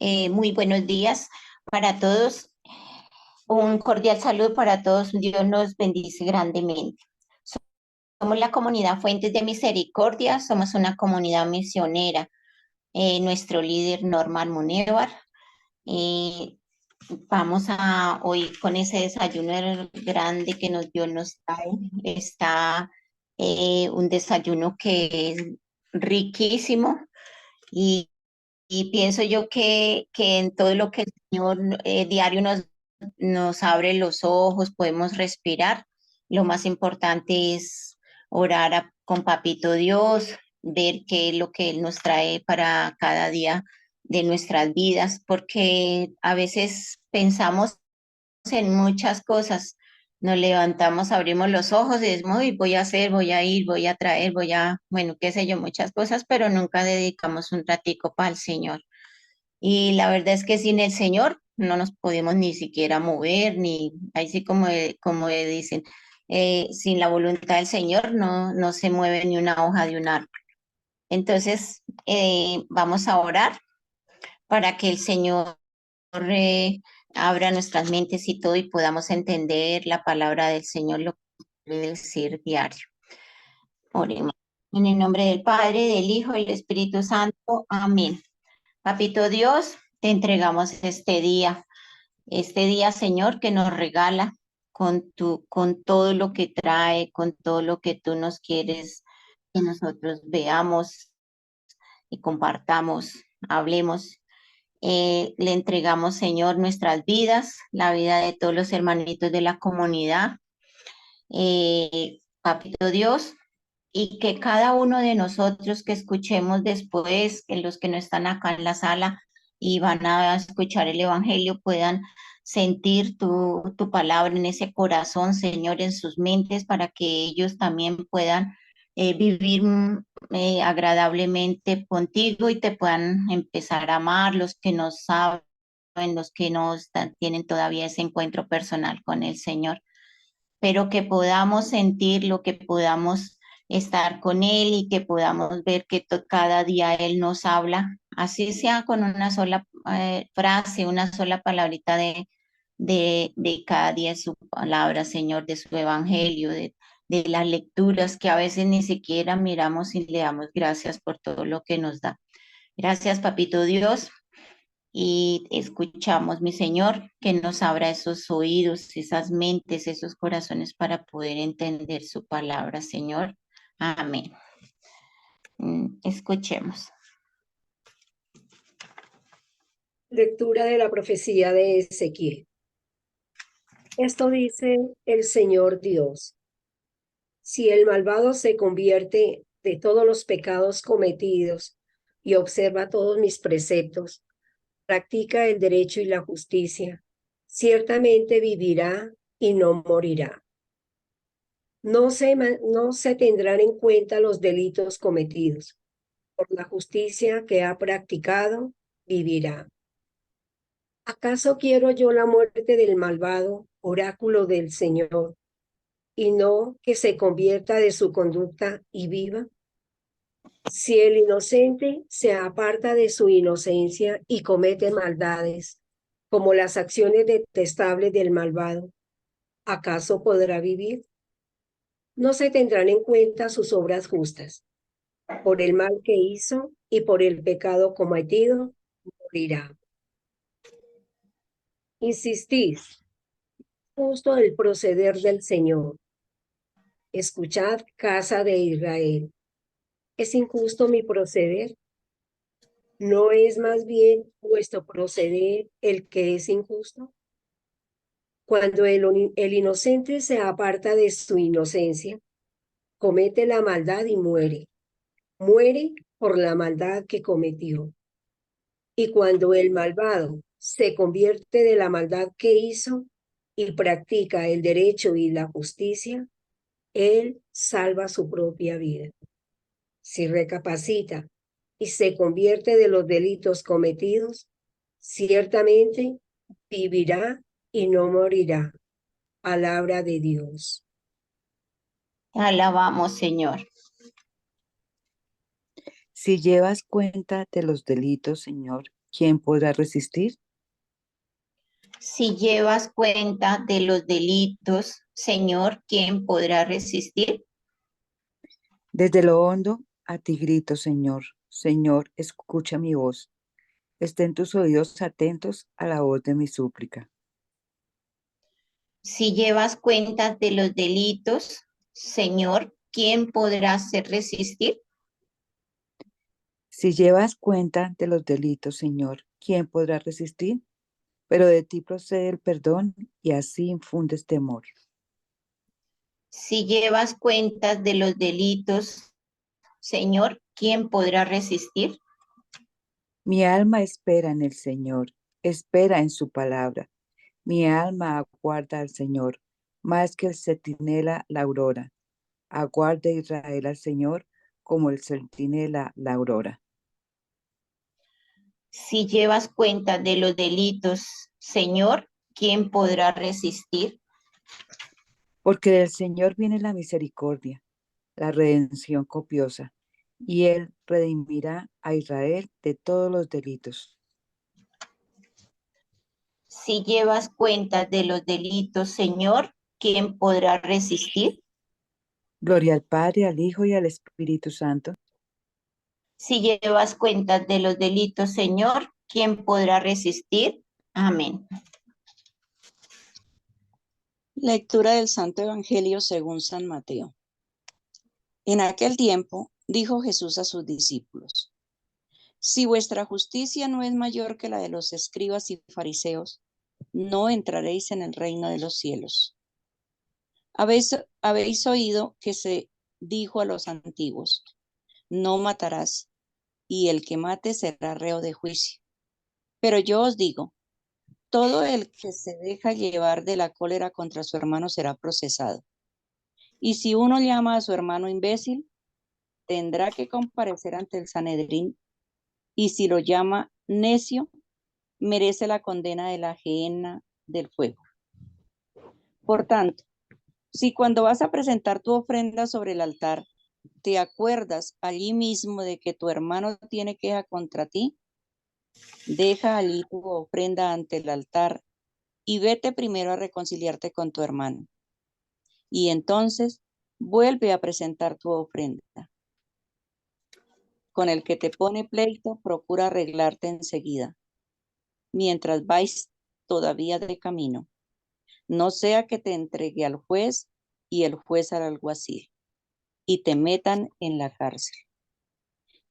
Muy buenos días para todos. Un cordial saludo para todos. Dios nos bendice grandemente. Somos la comunidad Fuentes de Misericordia. Somos una comunidad misionera. Nuestro líder Norman Munevar. Eh, Vamos a hoy con ese desayuno grande que Dios nos trae. Está un desayuno que es riquísimo y Y pienso yo que en todo lo que el Señor diario nos abre los ojos, podemos respirar. Lo más importante es orar con Papito Dios, ver qué es lo que Él nos trae para cada día de nuestras vidas, porque a veces pensamos en muchas cosas. Nos levantamos, abrimos los ojos y decimos, "Uy, voy a hacer, voy a ir, voy a traer, bueno, qué sé yo, muchas cosas, pero nunca dedicamos un ratico para el Señor. Y la verdad es que sin el Señor no nos podemos ni siquiera mover, ni, ahí sí como dicen, sin la voluntad del Señor no se mueve ni una hoja de un árbol. Entonces, vamos a orar para que el Señor eh, abra nuestras mentes y todo y podamos entender la palabra del Señor, lo que quiere decir diario. Oremos. En el nombre del Padre, del Hijo y del Espíritu Santo. Amén. Papito Dios, te entregamos este día, Señor, que nos regala con todo lo que trae, con todo lo que tú nos quieres que nosotros veamos y compartamos, hablemos. Le entregamos, Señor, nuestras vidas, la vida de todos los hermanitos de la comunidad, Papito Dios, y que cada uno de nosotros que escuchemos después, que los que no están acá en la sala y van a escuchar el Evangelio, puedan sentir tu palabra en ese corazón, Señor, en sus mentes, para que ellos también puedan vivir agradablemente contigo y te puedan empezar a amar, los que no saben, los que no tienen todavía ese encuentro personal con el Señor, pero que podamos sentir lo que podamos estar con Él y que podamos ver que cada día Él nos habla, así sea con una sola frase, una sola palabrita de cada día de su palabra, Señor, de su evangelio, de las lecturas que a veces ni siquiera miramos y le damos gracias por todo lo que nos da. Gracias, Papito Dios, y escuchamos, mi Señor, que nos abra esos oídos, esas mentes, esos corazones para poder entender su palabra, Señor. Amén. Escuchemos. Lectura de la profecía de Ezequiel. Esto dice el Señor Dios: si el malvado se convierte de todos los pecados cometidos y observa todos mis preceptos, practica el derecho y la justicia, ciertamente vivirá y no morirá. No se tendrán en cuenta los delitos cometidos. Por la justicia que ha practicado, vivirá. ¿Acaso quiero yo la muerte del malvado, oráculo del Señor, y no que se convierta de su conducta y viva? Si el inocente se aparta de su inocencia y comete maldades, como las acciones detestables del malvado, ¿acaso podrá vivir? No se tendrán en cuenta sus obras justas. Por el mal que hizo y por el pecado cometido, morirá. Insistís, justo el proceder del Señor. Escuchad, casa de Israel. ¿Es injusto mi proceder? ¿No es más bien vuestro proceder el que es injusto? Cuando el inocente se aparta de su inocencia, comete la maldad y muere. Muere por la maldad que cometió. Y cuando el malvado se convierte de la maldad que hizo y practica el derecho y la justicia, él salva su propia vida. Si recapacita y se convierte de los delitos cometidos, ciertamente vivirá y no morirá. Palabra de Dios. Alabamos, Señor. Si llevas cuenta de los delitos, Señor, ¿quién podrá resistir? Si llevas cuenta de los delitos, Señor, ¿quién podrá resistir? Desde lo hondo a ti grito, Señor. Señor, escucha mi voz. Estén tus oídos atentos a la voz de mi súplica. Si llevas cuenta de los delitos, Señor, ¿quién podrá resistir? Si llevas cuenta de los delitos, Señor, ¿quién podrá resistir? Pero de ti procede el perdón y así infundes temor. Si llevas cuenta de los delitos, Señor, ¿quién podrá resistir? Mi alma espera en el Señor, espera en su palabra. Mi alma aguarda al Señor, más que el centinela la aurora. Aguarda Israel al Señor como el centinela la aurora. Si llevas cuenta de los delitos, Señor, ¿quién podrá resistir? Porque del Señor viene la misericordia, la redención copiosa, y Él redimirá a Israel de todos los delitos. Si llevas cuenta de los delitos, Señor, ¿quién podrá resistir? Gloria al Padre, al Hijo y al Espíritu Santo. Si llevas cuenta de los delitos, Señor, ¿quién podrá resistir? Amén. Lectura del Santo Evangelio según San Mateo. En aquel tiempo dijo Jesús a sus discípulos: Si vuestra justicia no es mayor que la de los escribas y fariseos, no entraréis en el reino de los cielos. Habéis oído que se dijo a los antiguos: no matarás, y el que mate será reo de juicio. Pero yo os digo, todo el que se deja llevar de la cólera contra su hermano será procesado. Y si uno llama a su hermano imbécil, tendrá que comparecer ante el Sanedrín, y si lo llama necio, merece la condena de la gehenna del fuego. Por tanto, si cuando vas a presentar tu ofrenda sobre el altar, te acuerdas allí mismo de que tu hermano tiene queja contra ti, deja allí tu ofrenda ante el altar y vete primero a reconciliarte con tu hermano. Y entonces vuelve a presentar tu ofrenda. Con el que te pone pleito, procura arreglarte enseguida, mientras vais todavía de camino. No sea que te entregue al juez y el juez al alguacil, y te metan en la cárcel.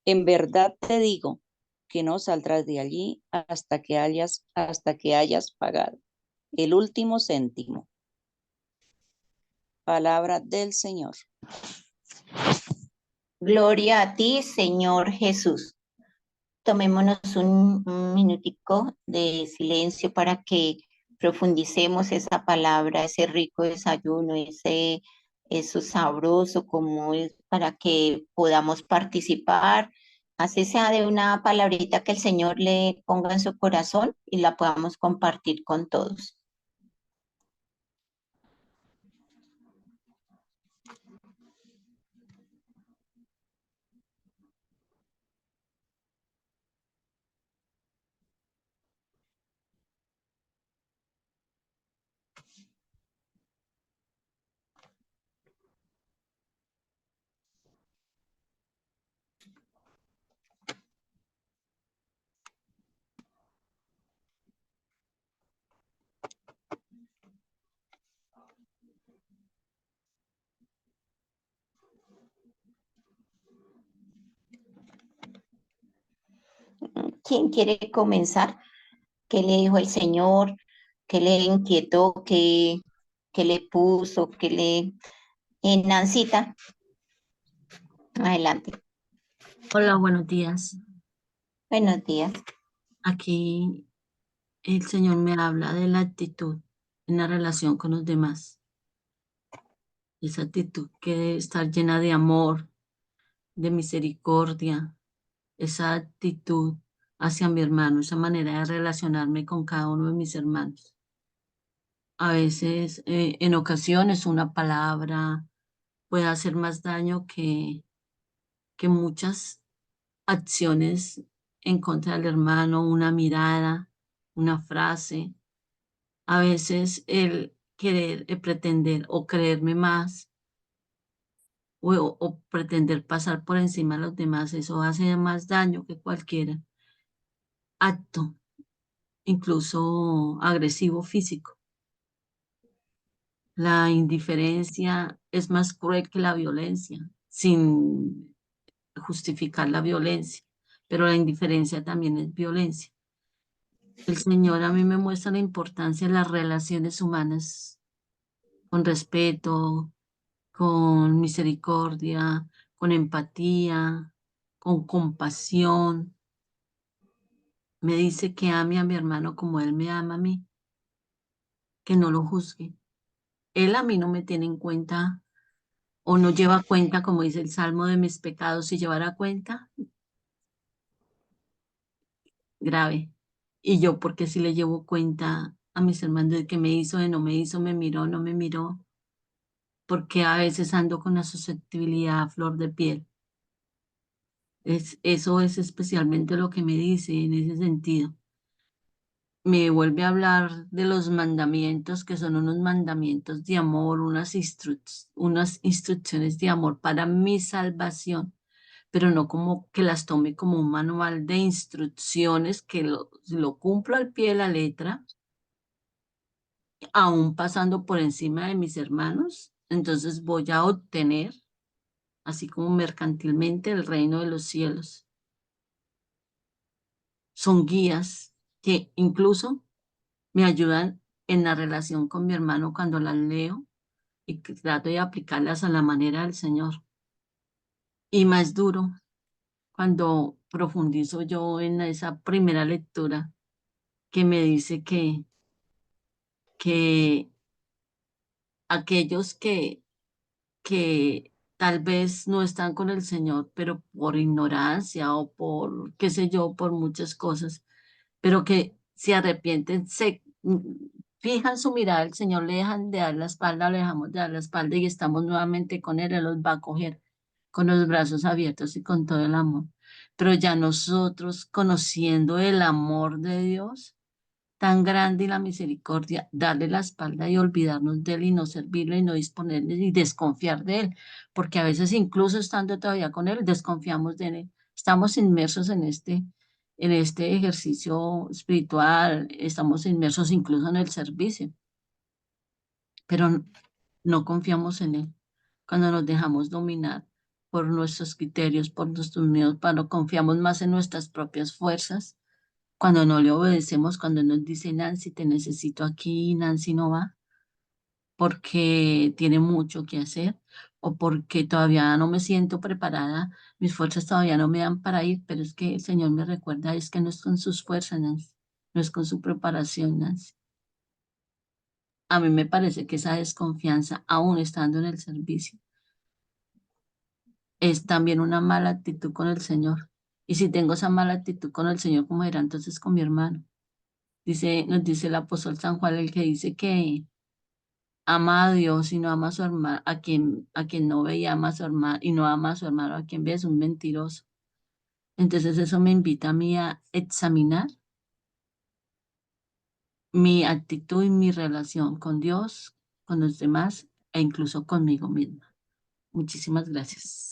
En verdad te digo que no saldrás de allí hasta que hayas pagado el último céntimo. Palabra del Señor. Gloria a ti, Señor Jesús. Tomémonos un minutico de silencio para que profundicemos esa palabra, ese rico desayuno, eso sabroso como es, para que podamos participar, así sea de una palabrita que el Señor le ponga en su corazón y la podamos compartir con todos. ¿Quién quiere comenzar? ¿Qué le dijo el Señor? ¿Qué le inquietó? ¿Qué le puso? ¿Qué le... Nancita, adelante. Hola, buenos días. Buenos días. Aquí el Señor me habla de la actitud en la relación con los demás. Esa actitud que debe estar llena de amor, de misericordia, esa actitud hacia mi hermano, esa manera de relacionarme con cada uno de mis hermanos. A veces, en ocasiones, una palabra puede hacer más daño que muchas acciones en contra del hermano, una mirada, una frase. A veces el querer, pretender o creerme más o pretender pasar por encima de los demás, eso hace más daño que cualquier acto, incluso agresivo físico. La indiferencia es más cruel que la violencia, sin justificar la violencia, pero la indiferencia también es violencia. El Señor a mí me muestra la importancia de las relaciones humanas con respeto, con misericordia, con empatía, con compasión. Me dice que ame a mi hermano como él me ama a mí, que no lo juzgue. Él a mí no me tiene en cuenta o no lleva cuenta, como dice el Salmo, de mis pecados. Si llevara cuenta, grave. Y yo, porque si le llevo cuenta a mis hermanos de que me hizo, de no me hizo, me miró, no me miró, porque a veces ando con la susceptibilidad a flor de piel. Eso es especialmente lo que me dice en ese sentido. Me vuelve a hablar de los mandamientos, que son unos mandamientos de amor, unas instrucciones de amor para mi salvación, pero no como que las tome como un manual de instrucciones que lo cumplo al pie de la letra, aún pasando por encima de mis hermanos, entonces voy a obtener, así como mercantilmente, el reino de los cielos. Son guías que incluso me ayudan en la relación con mi hermano cuando las leo y que trato de aplicarlas a la manera del Señor. Y más duro cuando profundizo yo en esa primera lectura que me dice que aquellos que tal vez no están con el Señor, pero por ignorancia o por, qué sé yo, por muchas cosas, pero que se arrepienten, fijan su mirada al Señor, le dejan de dar la espalda, le dejamos de dar la espalda y estamos nuevamente con Él, Él los va a coger con los brazos abiertos y con todo el amor. Pero ya nosotros, conociendo el amor de Dios, tan grande y la misericordia, darle la espalda y olvidarnos de él y no servirle y no disponerle y desconfiar de él, porque a veces incluso estando todavía con él, desconfiamos de él. Estamos inmersos en este ejercicio espiritual, estamos inmersos incluso en el servicio, pero no confiamos en él. Cuando nos dejamos dominar por nuestros criterios, por nuestros miedos, cuando confiamos más en nuestras propias fuerzas, cuando no le obedecemos, cuando nos dice Nancy, te necesito aquí, Nancy no va, porque tiene mucho que hacer o porque todavía no me siento preparada, mis fuerzas todavía no me dan para ir, pero es que el Señor me recuerda, es que no es con sus fuerzas, Nancy, no es con su preparación, Nancy. A mí me parece que esa desconfianza, aún estando en el servicio, es también una mala actitud con el Señor. Y si tengo esa mala actitud con el Señor, ¿cómo era entonces con mi hermano? Nos dice el apóstol San Juan, el que dice que ama a Dios y no ama a su hermano, a quien no ve y ama a su hermano, y no ama a su hermano, a quien ve es un mentiroso. Entonces eso me invita a mí a examinar mi actitud y mi relación con Dios, con los demás e incluso conmigo misma. Muchísimas gracias.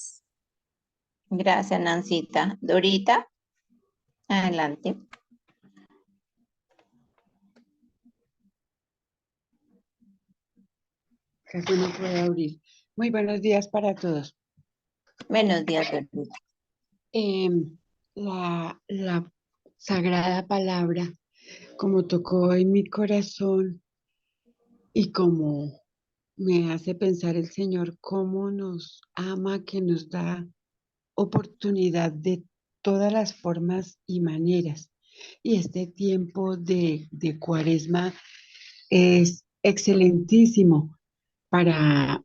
Gracias, Nancita. Dorita, adelante. Casi no puedo abrir. Muy buenos días para todos. Buenos días, Dorita. La sagrada palabra, como tocó en mi corazón y como me hace pensar el Señor, cómo nos ama, que nos da oportunidad de todas las formas y maneras. Y este tiempo de Cuaresma es excelentísimo para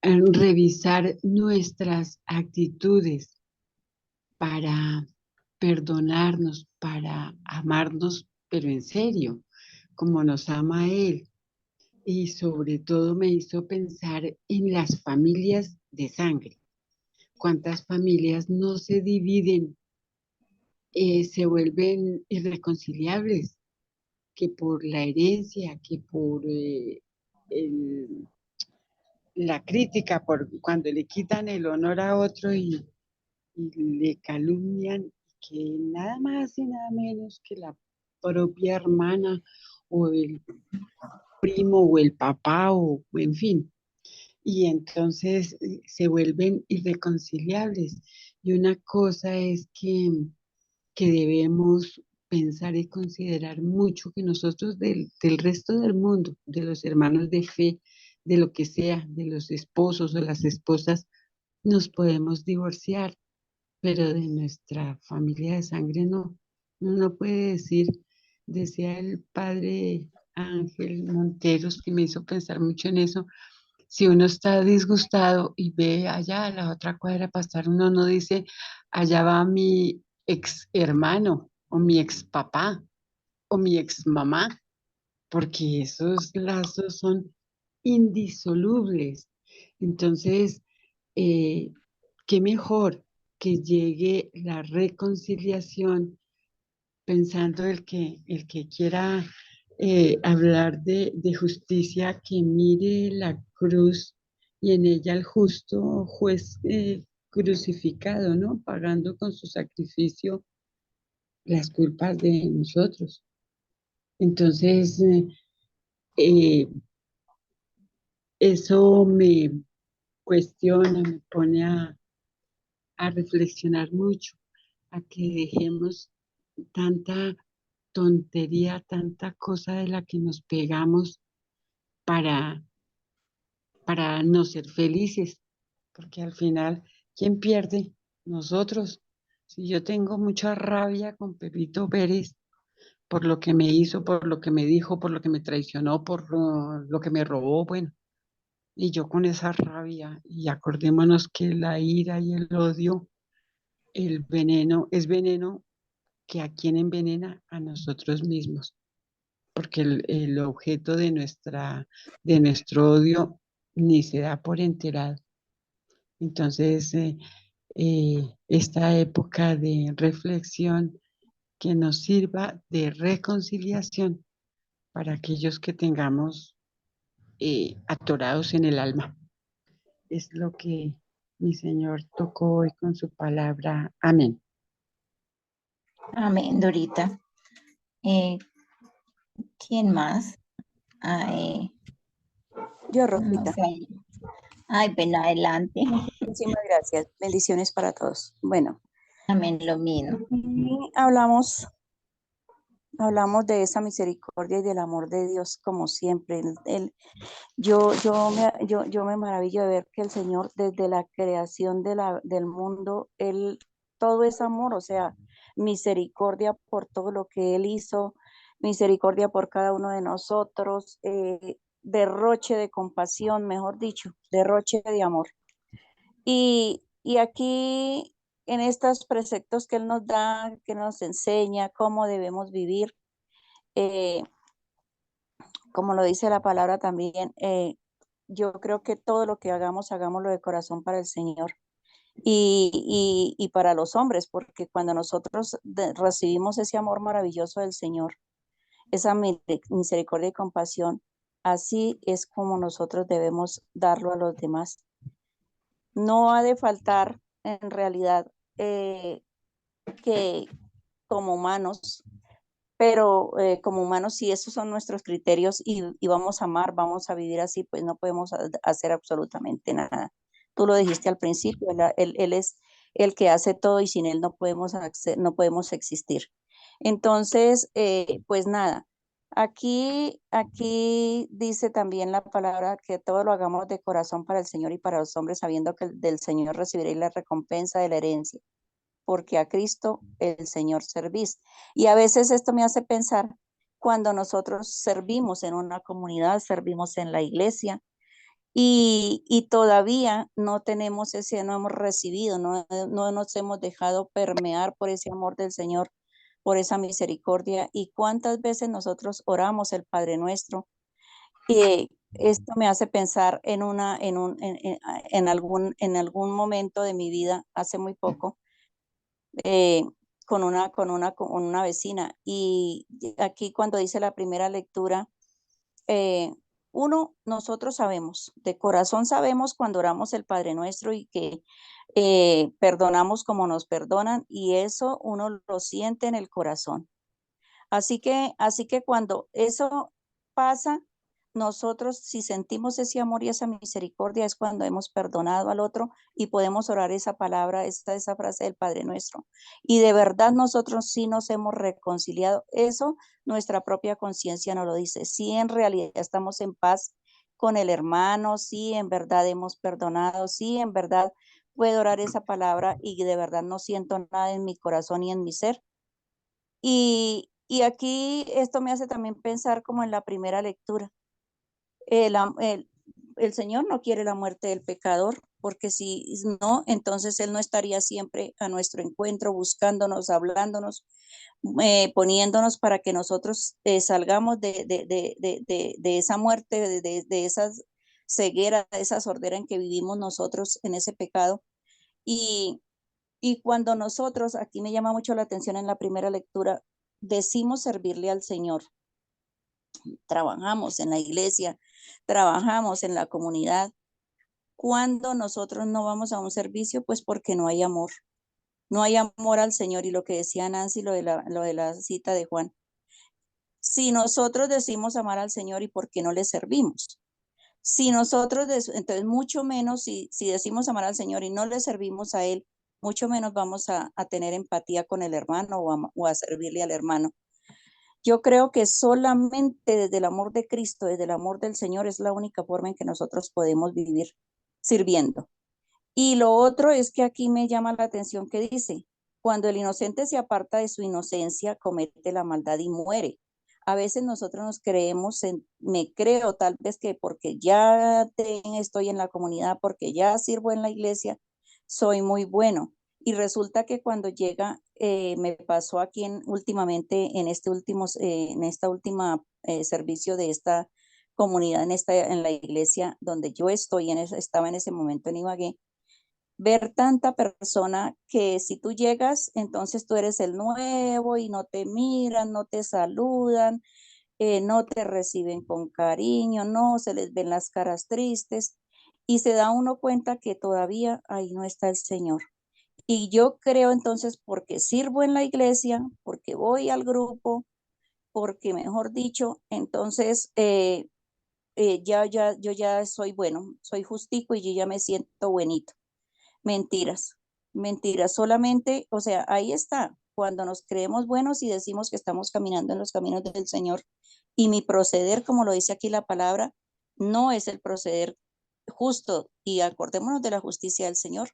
revisar nuestras actitudes, para perdonarnos, para amarnos, pero en serio, como nos ama Él. Y sobre todo me hizo pensar en las familias de sangre. ¿Cuántas familias no se dividen se vuelven irreconciliables, que por la herencia, que por el- la crítica, por cuando le quitan el honor a otro y le calumnian, que nada más y nada menos que la propia hermana o el primo o el papá o en fin. Y entonces se vuelven irreconciliables. Y una cosa es que debemos pensar y considerar mucho que nosotros del resto del mundo, de los hermanos de fe, de lo que sea, de los esposos o las esposas, nos podemos divorciar, pero de nuestra familia de sangre no. Uno no puede decir, decía el padre Ángel Monteros, que me hizo pensar mucho en eso, si uno está disgustado y ve allá a la otra cuadra pasar, uno no dice, allá va mi ex hermano o mi ex papá o mi ex mamá, porque esos lazos son indisolubles. Entonces, eh, qué mejor que llegue la reconciliación pensando el que quiera hablar de justicia, que mire la cruz y en ella el justo juez crucificado, ¿no? Pagando con su sacrificio las culpas de nosotros. Entonces, eh, eso me cuestiona, me pone a reflexionar mucho, a que dejemos tanta tontería, tanta cosa de la que nos pegamos para, para no ser felices, porque al final, ¿quién pierde? Nosotros. Si yo tengo mucha rabia con Pepito Pérez por lo que me hizo, por lo que me dijo, por lo que me traicionó, por lo que me robó, bueno, y yo con esa rabia, y acordémonos que la ira y el odio, el veneno, es veneno que a quien envenena a nosotros mismos, porque el objeto de nuestro odio ni se da por enterado. Entonces, esta época de reflexión que nos sirva de reconciliación para aquellos que tengamos atorados en el alma. Es lo que mi Señor tocó hoy con su palabra. Amén. Amén, Dorita. Eh, ¿Quién más? Ay, Yo, no Rosita. sé. Ay, ven adelante. Muchísimas gracias. Bendiciones para todos. Bueno, Amén, lo mismo. y hablamos de esa misericordia y del amor de Dios como siempre. Yo me maravillo de ver que el Señor desde la creación del mundo, todo es amor, o sea, misericordia por todo lo que Él hizo, misericordia por cada uno de nosotros, derroche de compasión, mejor dicho, derroche de amor. Y aquí, en estos preceptos que Él nos da, que nos enseña cómo debemos vivir, eh, como lo dice la palabra también, yo creo que todo lo que hagamos, hagámoslo de corazón para el Señor y para los hombres, porque cuando nosotros recibimos ese amor maravilloso del Señor, esa misericordia y compasión, así es como nosotros debemos darlo a los demás. No ha de faltar, en realidad, que como humanos, pero como humanos, si esos son nuestros criterios y vamos a amar, vamos a vivir así, pues no podemos hacer absolutamente nada. Tú lo dijiste al principio, él es el que hace todo y sin él no podemos, no podemos existir. Entonces, pues nada, aquí dice también la palabra que todo lo hagamos de corazón para el Señor y para los hombres, sabiendo que del Señor recibiréis la recompensa de la herencia porque a Cristo el Señor servís. Y a veces esto me hace pensar cuando nosotros servimos en una comunidad, servimos en la iglesia y todavía no tenemos ese, no hemos recibido, no nos hemos dejado permear por ese amor del Señor, por esa misericordia. Y cuántas veces nosotros oramos el Padre Nuestro. Y esto me hace pensar en algún momento de mi vida, hace muy poco, eh, con una vecina. Y aquí cuando dice la primera lectura, nosotros sabemos, de corazón sabemos cuando oramos el Padre Nuestro y que perdonamos como nos perdonan, y eso uno lo siente en el corazón. Así que cuando eso pasa, nosotros si sentimos ese amor y esa misericordia es cuando hemos perdonado al otro y podemos orar esa palabra, esa frase del Padre Nuestro. Y de verdad nosotros sí nos hemos reconciliado. Eso nuestra propia conciencia nos lo dice. Sí, en realidad estamos en paz con el hermano, sí, en verdad hemos perdonado, sí, en verdad puedo orar esa palabra y de verdad no siento nada en mi corazón y en mi ser. Y aquí esto me hace también pensar como en la primera lectura. El, am- el, el Señor no quiere la muerte del pecador, porque si no, entonces Él no estaría siempre a nuestro encuentro, buscándonos, hablándonos, poniéndonos para que nosotros salgamos de esa muerte, de esa ceguera, de esa sordera en que vivimos nosotros en ese pecado. Y, y cuando nosotros, aquí me llama mucho la atención en la primera lectura, decimos servirle al Señor, trabajamos en la iglesia, trabajamos en la comunidad. Cuando nosotros no vamos a un servicio, pues porque no hay amor. No hay amor al Señor. Y lo que decía Nancy, lo de la cita de Juan. Si nosotros decimos amar al Señor, ¿y por qué no le servimos? Si nosotros, entonces mucho menos, si decimos amar al Señor y no le servimos a Él, mucho menos vamos a tener empatía con el hermano o a servirle al hermano. Yo creo que solamente desde el amor de Cristo, desde el amor del Señor, es la única forma en que nosotros podemos vivir sirviendo. Y lo otro es que aquí me llama la atención que dice, cuando el inocente se aparta de su inocencia, comete la maldad y muere. A veces nosotros nos creemos, me creo tal vez que porque ya estoy en la comunidad, porque ya sirvo en la iglesia, soy muy bueno. Y resulta que cuando llega, me pasó aquí últimamente en en esta última servicio de esta comunidad, en la iglesia donde yo estoy, estaba en ese momento en Ibagué, ver tanta persona que si tú llegas, entonces tú eres el nuevo y no te miran, no te saludan, no te reciben con cariño, no se les ven las caras tristes y se da uno cuenta que todavía ahí no está el Señor. Y yo creo entonces porque sirvo en la iglesia, porque voy al grupo, porque mejor dicho, entonces yo ya soy bueno, soy justico y yo ya me siento buenito. Mentiras, mentiras, solamente, o sea, ahí está, cuando nos creemos buenos y decimos que estamos caminando en los caminos del Señor y mi proceder, como lo dice aquí la palabra, no es el proceder justo y acordémonos de la justicia del Señor,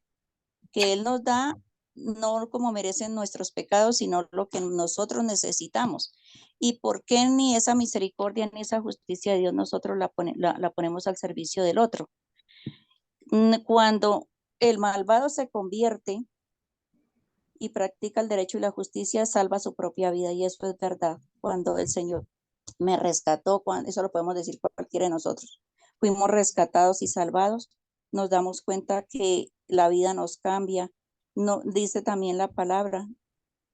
que Él nos da no como merecen nuestros pecados, sino lo que nosotros necesitamos. ¿Y por qué ni esa misericordia ni esa justicia de Dios nosotros la ponemos al servicio del otro? Cuando el malvado se convierte y practica el derecho y la justicia, salva su propia vida. Y eso es verdad. Cuando el Señor me rescató, eso lo podemos decir cualquiera de nosotros, fuimos rescatados y salvados, nos damos cuenta que la vida nos cambia. No, dice también la palabra,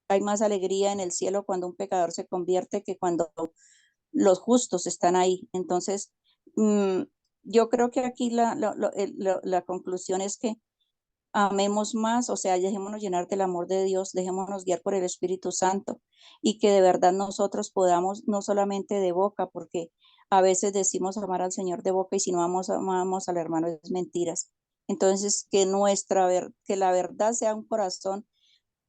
hay más alegría en el cielo cuando un pecador se convierte que cuando los justos están ahí. Entonces, yo creo que aquí la conclusión es que amemos más, o sea, dejémonos llenar del amor de Dios, dejémonos guiar por el Espíritu Santo y que de verdad nosotros podamos, no solamente de boca, porque a veces decimos amar al Señor de boca y si no amamos al hermano es mentiras. Entonces, que la verdad sea un corazón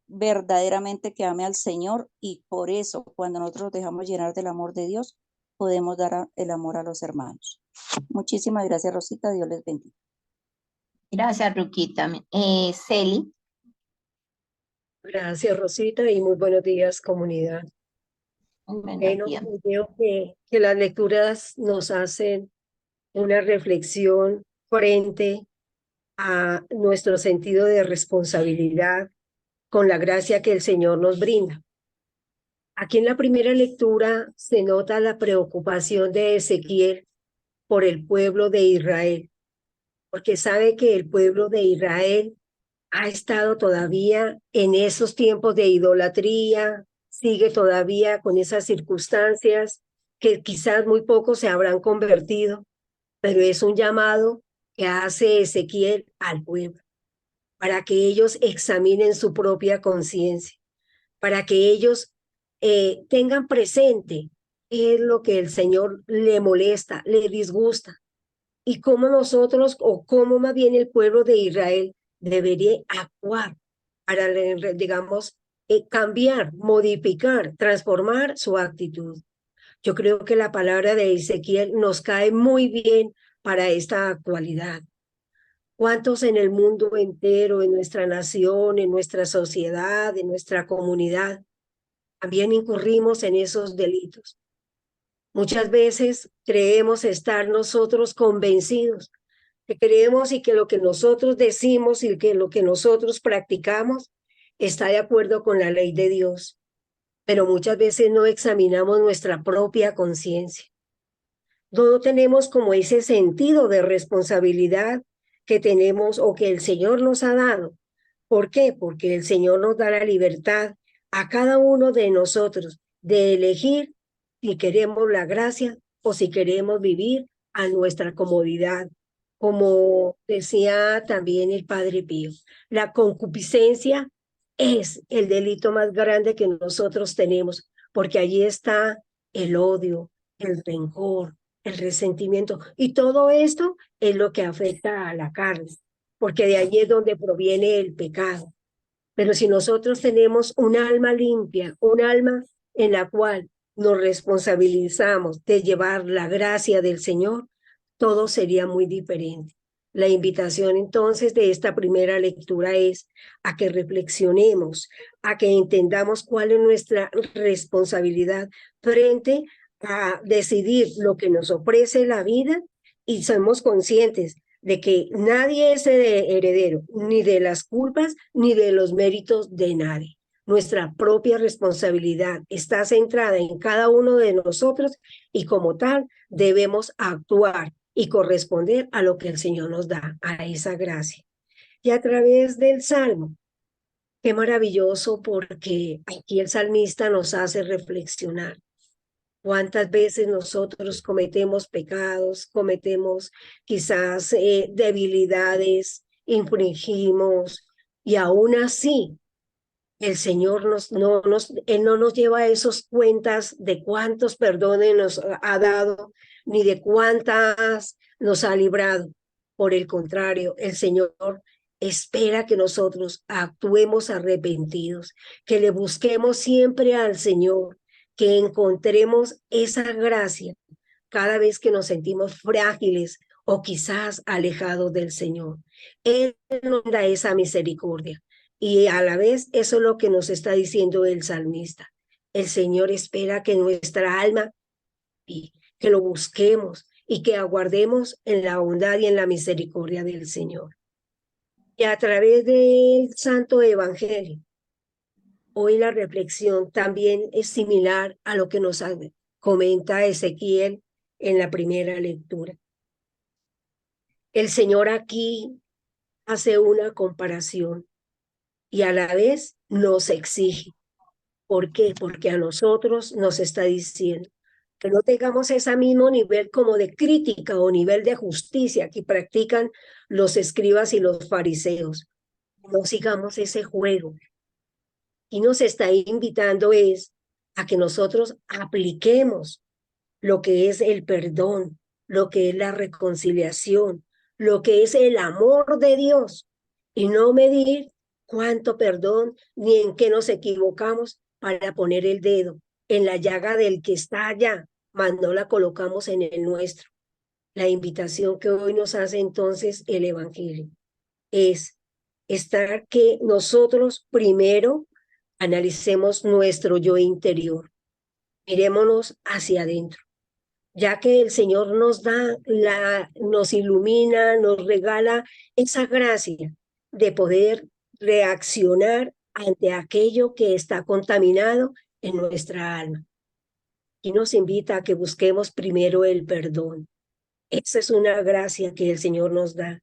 verdaderamente que ame al Señor y por eso cuando nosotros dejamos llenar del amor de Dios, podemos dar el amor a los hermanos. Muchísimas gracias, Rosita. Dios les bendiga. Gracias, Ruquita. Celi. Gracias, Rosita, y muy buenos días, comunidad. Buenos Bueno, días. veo que las lecturas nos hacen una reflexión frente a nuestro sentido de responsabilidad con la gracia que el Señor nos brinda. Aquí en la primera lectura se nota la preocupación de Ezequiel por el pueblo de Israel, porque sabe que el pueblo de Israel ha estado todavía en esos tiempos de idolatría, sigue todavía con esas circunstancias que quizás muy pocos se habrán convertido, pero es un llamado que hace Ezequiel al pueblo para que ellos examinen su propia conciencia, para que ellos tengan presente qué es lo que el Señor le molesta, le disgusta, y cómo nosotros, o cómo más bien el pueblo de Israel debería actuar para, digamos, cambiar, modificar, transformar su actitud. Yo creo que la palabra de Ezequiel nos cae muy bien para esta actualidad. ¿Cuántos en el mundo entero, en nuestra nación, en nuestra sociedad, en nuestra comunidad, también incurrimos en esos delitos? Muchas veces creemos estar nosotros convencidos, que creemos y que lo que nosotros decimos y que lo que nosotros practicamos está de acuerdo con la ley de Dios, pero muchas veces no examinamos nuestra propia conciencia. No tenemos como ese sentido de responsabilidad que tenemos o que el Señor nos ha dado. ¿Por qué? Porque el Señor nos da la libertad a cada uno de nosotros de elegir si queremos la gracia o si queremos vivir a nuestra comodidad. Como decía también el Padre Pío, la concupiscencia es el delito más grande que nosotros tenemos, porque allí está el odio, el rencor, el resentimiento, y todo esto es lo que afecta a la carne, porque de allí es donde proviene el pecado. Pero si nosotros tenemos un alma limpia, un alma en la cual nos responsabilizamos de llevar la gracia del Señor, todo sería muy diferente. La invitación entonces de esta primera lectura es a que reflexionemos, a que entendamos cuál es nuestra responsabilidad frente a decidir lo que nos ofrece la vida, y somos conscientes de que nadie es heredero ni de las culpas ni de los méritos de nadie. Nuestra propia responsabilidad está centrada en cada uno de nosotros, y como tal debemos actuar y corresponder a lo que el Señor nos da, a esa gracia. Y a través del Salmo, qué maravilloso, porque aquí el salmista nos hace reflexionar. ¿Cuántas veces nosotros cometemos pecados, cometemos quizás debilidades, infringimos, y aún así el Señor Él no nos lleva a esos cuentas de cuántos perdones nos ha dado, ni de cuántas nos ha librado? Por el contrario, el Señor espera que nosotros actuemos arrepentidos, que le busquemos siempre al Señor, que encontremos esa gracia cada vez que nos sentimos frágiles o quizás alejados del Señor. Él nos da esa misericordia. Y a la vez eso es lo que nos está diciendo el salmista. El Señor espera que nuestra alma, y que lo busquemos y que aguardemos en la bondad y en la misericordia del Señor. Y a través del Santo Evangelio, hoy la reflexión también es similar a lo que nos comenta Ezequiel en la primera lectura. El Señor aquí hace una comparación y a la vez nos exige. ¿Por qué? Porque a nosotros nos está diciendo que no tengamos ese mismo nivel como de crítica o nivel de justicia que practican los escribas y los fariseos. No sigamos ese juego. Y nos está invitando es a que nosotros apliquemos lo que es el perdón, lo que es la reconciliación, lo que es el amor de Dios, y no medir cuánto perdón ni en qué nos equivocamos para poner el dedo en la llaga del que está allá, mas no la colocamos en el nuestro. La invitación que hoy nos hace entonces el Evangelio es estar que nosotros primero analicemos nuestro yo interior, mirémonos hacia adentro, ya que el Señor nos ilumina, nos regala esa gracia de poder reaccionar ante aquello que está contaminado en nuestra alma. Y nos invita a que busquemos primero el perdón. Esa es una gracia que el Señor nos da,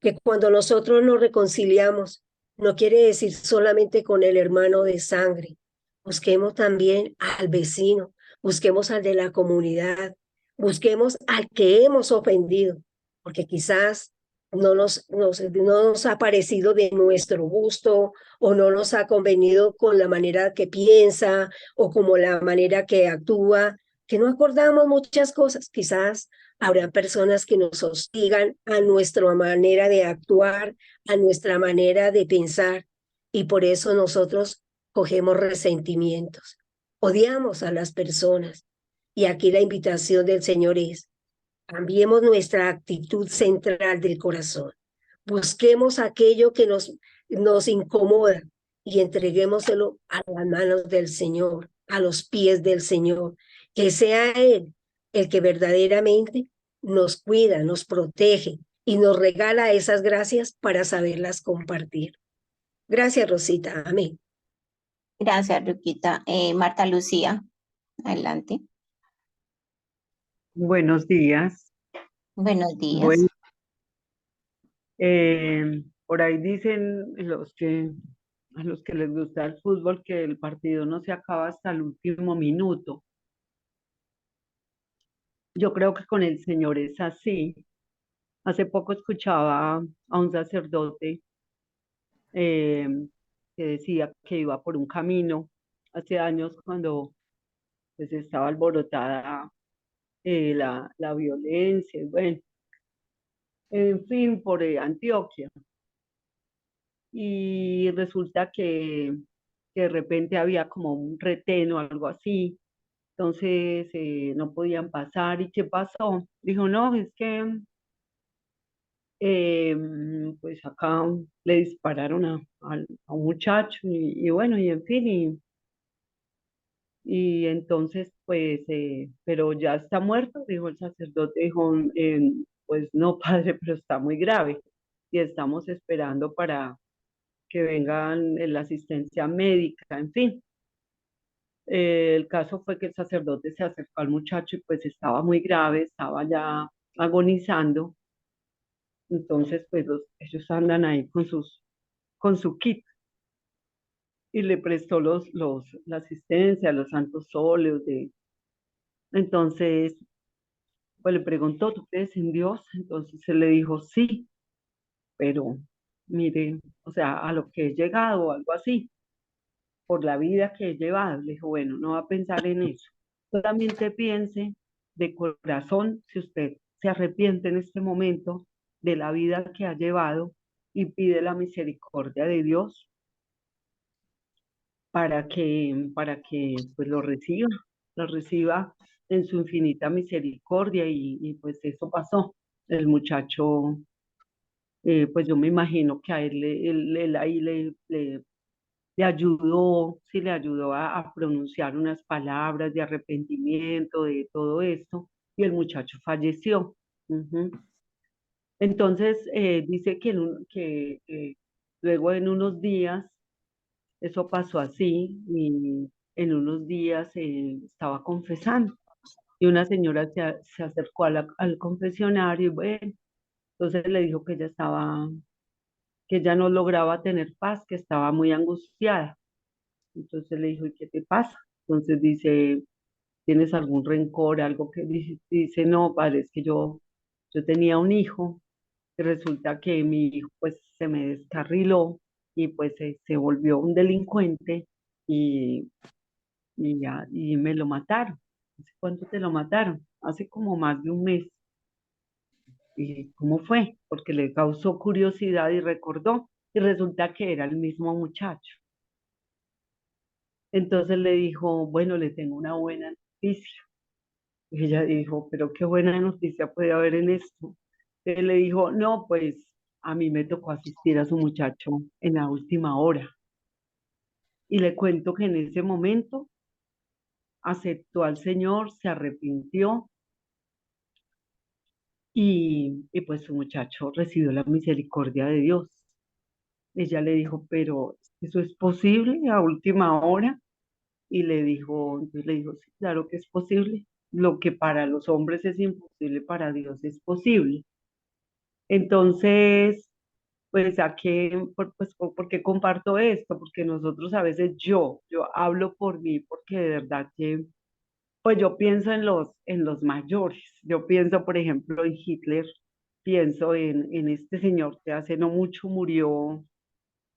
que cuando nosotros nos reconciliamos No quiere decir solamente con el hermano de sangre. Busquemos también al vecino, busquemos al de la comunidad, busquemos al que hemos ofendido, porque quizás no nos ha parecido de nuestro gusto o no nos ha convenido con la manera que piensa o como la manera que actúa, que no acordamos muchas cosas. Quizás habrá personas que nos hostigan a nuestra manera de actuar, a nuestra manera de pensar, y por eso nosotros cogemos resentimientos, odiamos a las personas. Y aquí la invitación del Señor es: cambiemos nuestra actitud central del corazón. Busquemos aquello que nos incomoda y entreguémoselo a las manos del Señor, a los pies del Señor. Que sea Él el que verdaderamente nos cuida, nos protege y nos regala esas gracias para saberlas compartir. Gracias, Rosita. Amén. Gracias, Ruquita. Marta Lucía, adelante. Buenos días. Buenos días. Bueno, por ahí dicen a los que les gusta el fútbol que el partido no se acaba hasta el último minuto. Yo creo que con el Señor es así. Hace poco escuchaba a un sacerdote eh, que decía que iba por un camino hace años cuando pues estaba alborotada la violencia, y bueno, en fin, por Antioquia. Y resulta que de repente había como un retén o algo así, entonces no podían pasar. ¿Y qué pasó? Dijo, no, es que pues acá le dispararon a un muchacho y bueno, y en fin, y entonces pues, pero ya está muerto, dijo el sacerdote, dijo, pues no, padre, pero está muy grave y estamos esperando para que vengan la asistencia médica, en fin. El caso fue que el sacerdote se acercó al muchacho y pues estaba muy grave, estaba ya agonizando. Entonces, pues ellos andan ahí con su kit y le prestó la asistencia, los santos óleos entonces, pues le preguntó, ¿tú crees en Dios? Entonces él le dijo, sí, pero mire, o sea, a lo que he llegado o algo así, por la vida que he llevado. Le dijo, bueno, no va a pensar en eso. Solamente piense de corazón si usted se arrepiente en este momento de la vida que ha llevado y pide la misericordia de Dios para que pues lo reciba en su infinita misericordia y pues eso pasó. El muchacho, pues yo me imagino que a él ahí le ayudó, sí le ayudó a pronunciar unas palabras de arrepentimiento, de todo esto, y el muchacho falleció. Ujú. Entonces, dice que luego en unos días, eso pasó así, y en unos días estaba confesando, y una señora se acercó al confesionario, y bueno, entonces le dijo que ella no lograba tener paz, que estaba muy angustiada. Entonces le dijo, ¿y qué te pasa? Entonces dice, ¿tienes algún rencor, algo que dice, no, padre, es que yo tenía un hijo y resulta que mi hijo pues se me descarriló y pues se volvió un delincuente y, y me lo mataron. ¿Hace cuánto te lo mataron? Hace como más de un mes. ¿Y cómo fue? Porque le causó curiosidad y recordó y resulta que era el mismo muchacho. Entonces le dijo, bueno, le tengo una buena noticia. Y ella dijo, pero qué buena noticia puede haber en esto. Él le dijo, no, pues a mí me tocó asistir a su muchacho en la última hora. Y le cuento que en ese momento aceptó al Señor, se arrepintió y pues su muchacho recibió la misericordia de Dios. Ella le dijo, pero ¿eso es posible a última hora? Y entonces le dijo, sí, claro que es posible. Lo que para los hombres es imposible, para Dios es posible. Entonces, Pues a qué, ¿por qué comparto esto? Porque nosotros a veces yo hablo por mí, porque de verdad que, pues yo pienso en los mayores. Yo pienso, por ejemplo, en Hitler, pienso en este señor que hace no mucho murió,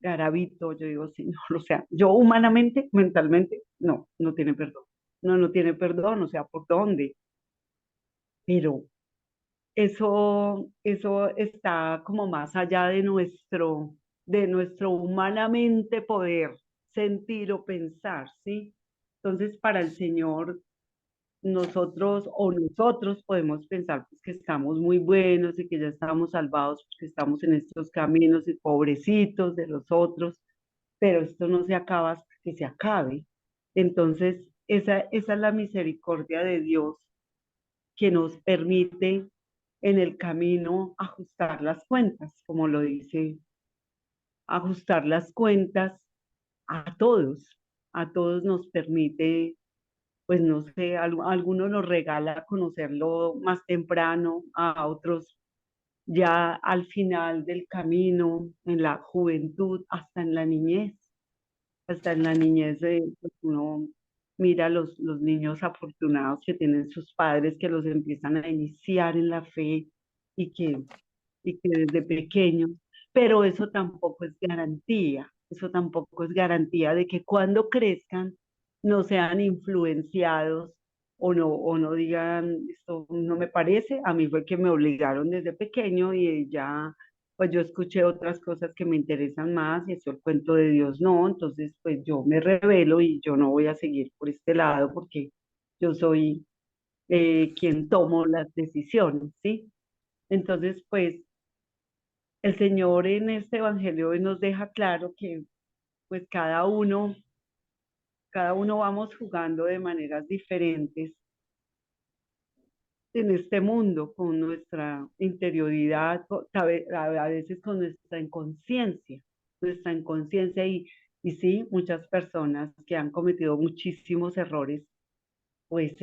Garavito. Yo digo, señor, o sea, yo humanamente, mentalmente, no tiene perdón. No tiene perdón, o sea, ¿por dónde? Pero eso está como más allá de nuestro humanamente poder sentir o pensar, ¿sí? Entonces, para el Señor, nosotros podemos pensar pues, que estamos muy buenos y que ya estamos salvados porque estamos en estos caminos y pobrecitos de los otros, pero esto no se acaba hasta que se acabe. Entonces, esa es la misericordia de Dios que nos permite en el camino ajustar las cuentas, como lo dice, ajustar las cuentas a todos nos permite, pues no sé, a algunos nos regala conocerlo más temprano, a otros ya al final del camino, en la juventud, hasta en la niñez, pues uno mira los niños afortunados que tienen sus padres que los empiezan a iniciar en la fe y que desde pequeños, pero eso tampoco es garantía de que cuando crezcan no sean influenciados o no digan, esto no me parece, a mí fue que me obligaron desde pequeño y ya pues yo escuché otras cosas que me interesan más y eso el cuento de Dios no, entonces pues yo me rebelo y yo no voy a seguir por este lado porque yo soy quien tomo las decisiones, ¿sí? Entonces pues el Señor en este evangelio hoy nos deja claro que pues cada uno vamos jugando de maneras diferentes en este mundo con nuestra interioridad, a veces con nuestra inconsciencia y sí, muchas personas que han cometido muchísimos errores, pues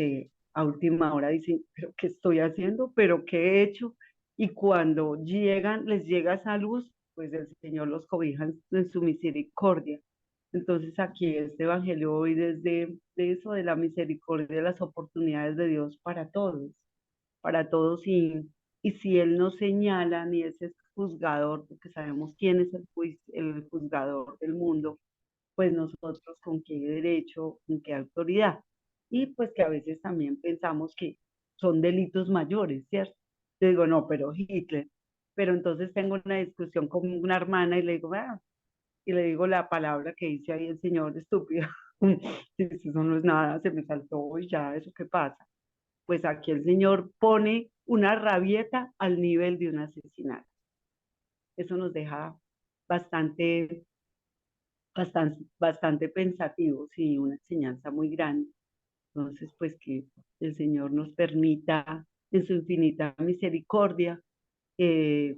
a última hora dicen, pero ¿qué estoy haciendo? ¿Pero qué he hecho? Y cuando les llega esa luz, pues el Señor los cobija en su misericordia. Entonces aquí este evangelio hoy desde de eso, de la misericordia, de las oportunidades de Dios para todos y si Él no señala ni es el juzgador, porque sabemos quién es el juzgador del mundo, pues nosotros con qué derecho, con qué autoridad. Y pues que a veces también pensamos que son delitos mayores, ¿cierto? Yo digo, no, pero Hitler. Pero entonces tengo una discusión con una hermana y le digo, ah, y le digo la palabra que dice ahí el señor estúpido. Si eso no es nada, se me saltó y ya, ¿eso qué pasa? Pues aquí el señor pone una rabieta al nivel de un asesinato. Eso nos deja bastante bastante pensativos y una enseñanza muy grande. Entonces, pues que el Señor nos permita en su infinita misericordia eh,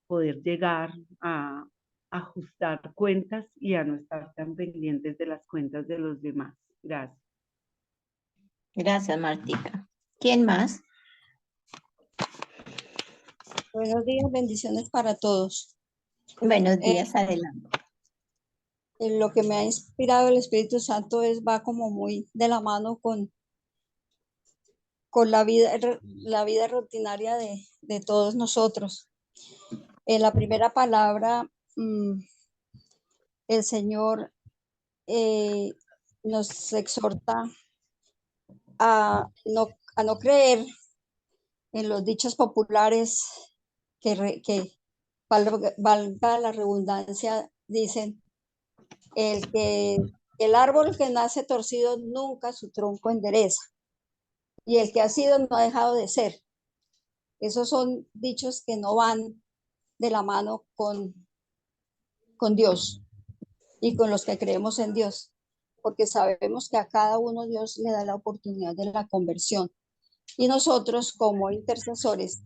poder llegar a ajustar cuentas y a no estar tan pendientes de las cuentas de los demás. Gracias. Gracias, Martica. ¿Quién más? Buenos días, bendiciones para todos. Buenos días, adelante. Lo que me ha inspirado el Espíritu Santo va como muy de la mano con la vida rutinaria de todos nosotros. En la primera palabra, el Señor nos exhorta a no creer en los dichos populares que valga la redundancia, dicen el árbol que nace torcido nunca su tronco endereza y el que ha sido no ha dejado de ser. Esos son dichos que no van de la mano con Dios y con los que creemos en Dios, porque sabemos que a cada uno Dios le da la oportunidad de la conversión. Y nosotros como intercesores,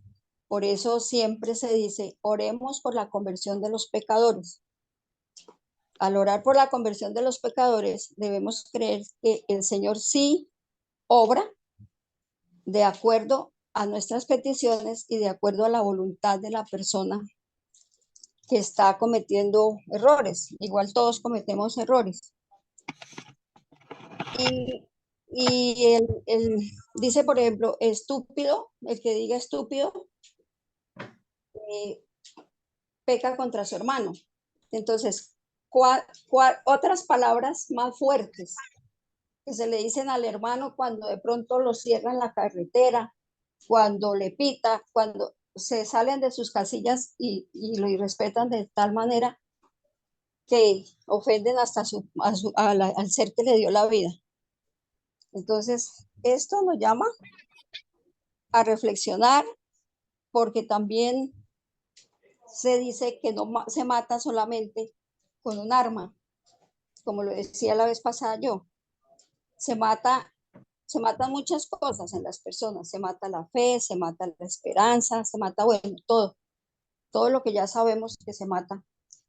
por eso siempre se dice, oremos por la conversión de los pecadores. Al orar por la conversión de los pecadores, debemos creer que el Señor sí obra de acuerdo a nuestras peticiones y de acuerdo a la voluntad de la persona que está cometiendo errores. Igual todos cometemos errores. Y dice, por ejemplo, estúpido, el que diga estúpido, peca contra su hermano. Entonces, otras palabras más fuertes que se le dicen al hermano cuando de pronto lo cierran la carretera, cuando le pita, cuando se salen de sus casillas y lo irrespetan de tal manera que ofenden hasta al ser que le dio la vida. Entonces, esto nos llama a reflexionar, porque también se dice que no se mata solamente con un arma, como lo decía la vez pasada yo. Se matan muchas cosas en las personas, se mata la fe, se mata la esperanza, se mata, bueno, todo lo que ya sabemos que se mata.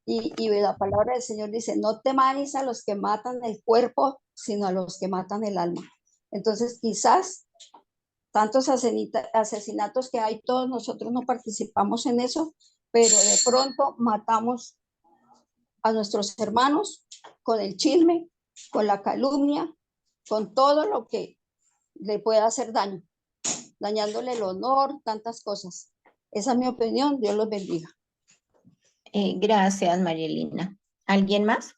Y la palabra del Señor dice, no temáis a los que matan el cuerpo, sino a los que matan el alma. Entonces, quizás tantos asesinatos que hay, todos nosotros no participamos en eso, pero de pronto matamos a nuestros hermanos con el chisme, con la calumnia, con todo lo que le pueda hacer daño, dañándole el honor, tantas cosas. Esa es mi opinión, Dios los bendiga. Gracias, Marielina. ¿Alguien más?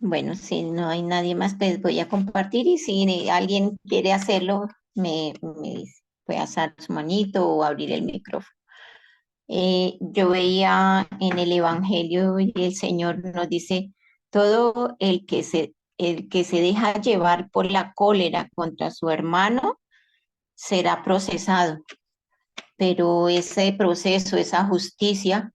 Bueno, si no hay nadie más, pues voy a compartir y si alguien quiere hacerlo, me puede alzar su manito o abrir el micrófono. Yo veía en el Evangelio y el Señor nos dice, todo el que se deja llevar por la cólera contra su hermano será procesado, pero ese proceso, esa justicia,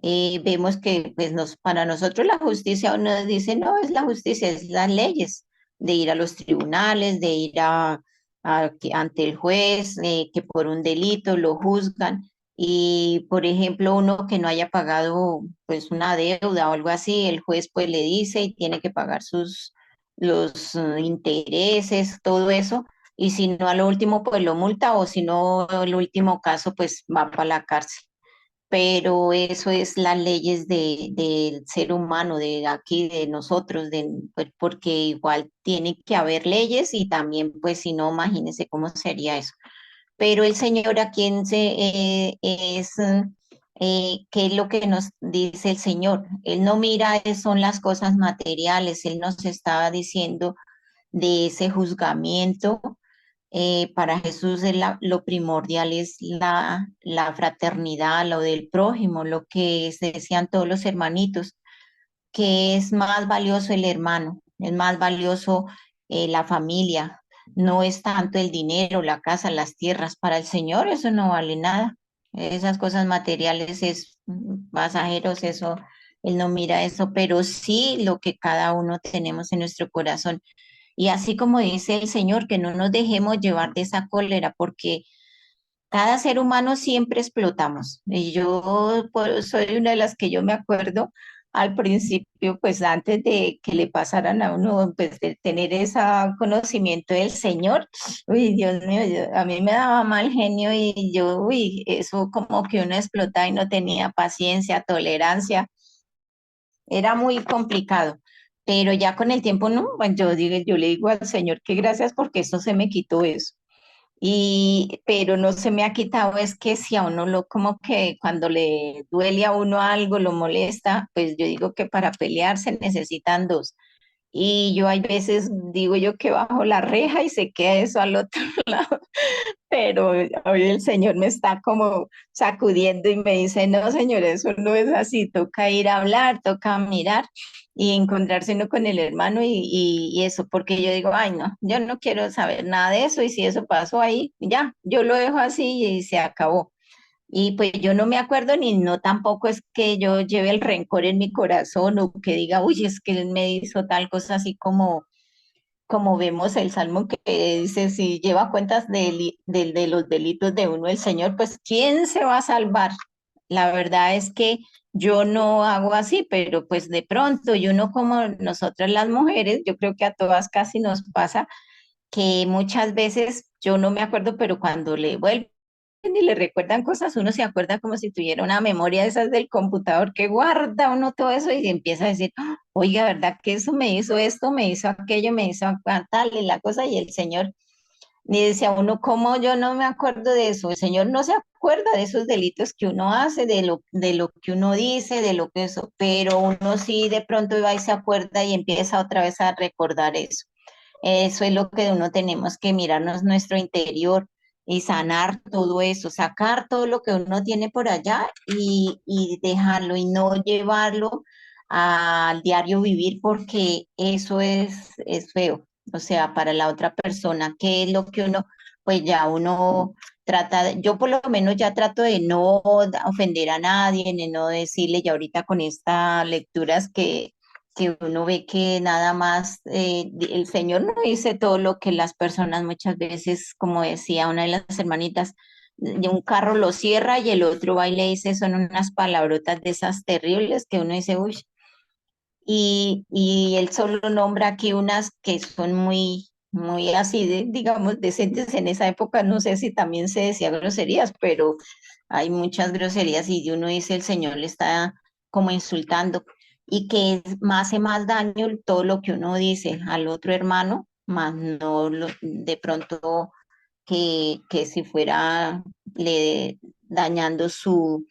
vemos que pues para nosotros la justicia uno dice, no, es la justicia, es las leyes, de ir a los tribunales, de ir ante el juez, que por un delito lo juzgan. Y, por ejemplo, uno que no haya pagado pues una deuda o algo así, el juez pues le dice y tiene que pagar los intereses, todo eso. Y si no, a lo último pues lo multa o si no, el último caso pues va para la cárcel, pero eso es las leyes del ser humano, de aquí, de nosotros, pues, porque igual tiene que haber leyes y también, pues si no, imagínense cómo sería eso. Pero el Señor a quien ¿qué es lo que nos dice el Señor? Él no mira, son las cosas materiales, Él nos estaba diciendo de ese juzgamiento. Para Jesús lo primordial es la fraternidad, lo del prójimo, lo que se decían todos los hermanitos, que es más valioso el hermano, es más valioso la familia, no es tanto el dinero, la casa, las tierras. Para el Señor eso no vale nada. Esas cosas materiales es pasajeros, eso, Él no mira eso, pero sí lo que cada uno tenemos en nuestro corazón. Y así como dice el Señor, que no nos dejemos llevar de esa cólera, porque cada ser humano siempre explotamos. Y yo soy una de las que yo me acuerdo al principio, pues antes de que le pasaran a uno, pues de tener ese conocimiento del Señor, uy, Dios mío, a mí me daba mal genio y yo, uy, eso como que uno explotaba y no tenía paciencia, tolerancia, era muy complicado. Pero ya con el tiempo, no, pues yo le digo al Señor que gracias porque eso se me quitó eso. Pero no se me ha quitado, es que si a uno como que cuando le duele a uno algo, lo molesta, pues yo digo que para pelear se necesitan dos. Y yo hay veces digo yo que bajo la reja y se queda eso al otro lado, pero hoy el Señor me está como sacudiendo y me dice, no, Señor, eso no es así, toca ir a hablar, toca mirar y encontrarse uno con el hermano y eso, porque yo digo, ay, no, yo no quiero saber nada de eso y si eso pasó ahí, ya, yo lo dejo así y se acabó. Y pues yo no me acuerdo ni no tampoco es que yo lleve el rencor en mi corazón o que diga, uy, es que él me hizo tal cosa así como vemos el Salmo que dice, si lleva cuentas de los delitos de uno el Señor, pues ¿quién se va a salvar? La verdad es que Yo no hago así, pero pues de pronto, y uno como nosotras las mujeres, yo creo que a todas casi nos pasa que muchas veces yo no me acuerdo, pero cuando le vuelven y le recuerdan cosas, uno se acuerda como si tuviera una memoria de esas del computador que guarda uno todo eso y empieza a decir, "Ah, oiga, ¿verdad que eso me hizo esto, me hizo aquello, me hizo tal y la cosa?" Y el Señor ni dice a uno, ¿cómo yo no me acuerdo de eso? El Señor no se acuerda de esos delitos que uno hace, de lo que uno dice, de lo que eso, pero uno sí de pronto va y se acuerda y empieza otra vez a recordar eso. Eso es lo que uno tenemos que mirarnos nuestro interior y sanar todo eso, sacar todo lo que uno tiene por allá y dejarlo y no llevarlo al diario vivir porque eso es feo. O sea, para la otra persona, ¿qué es lo que uno, pues ya uno trata, yo por lo menos ya trato de no ofender a nadie, de no decirle ya ahorita con estas lecturas que uno ve que nada más el Señor no dice todo lo que las personas muchas veces, como decía una de las hermanitas, de un carro lo cierra y el otro va y le dice, son unas palabrotas de esas terribles que uno dice, uy, y él solo nombra aquí unas que son muy, muy así, digamos, decentes en esa época, no sé si también se decía groserías, pero hay muchas groserías y uno dice, el Señor le está como insultando y que hace más daño todo lo que uno dice al otro hermano, más no de pronto que si fuera le dañando su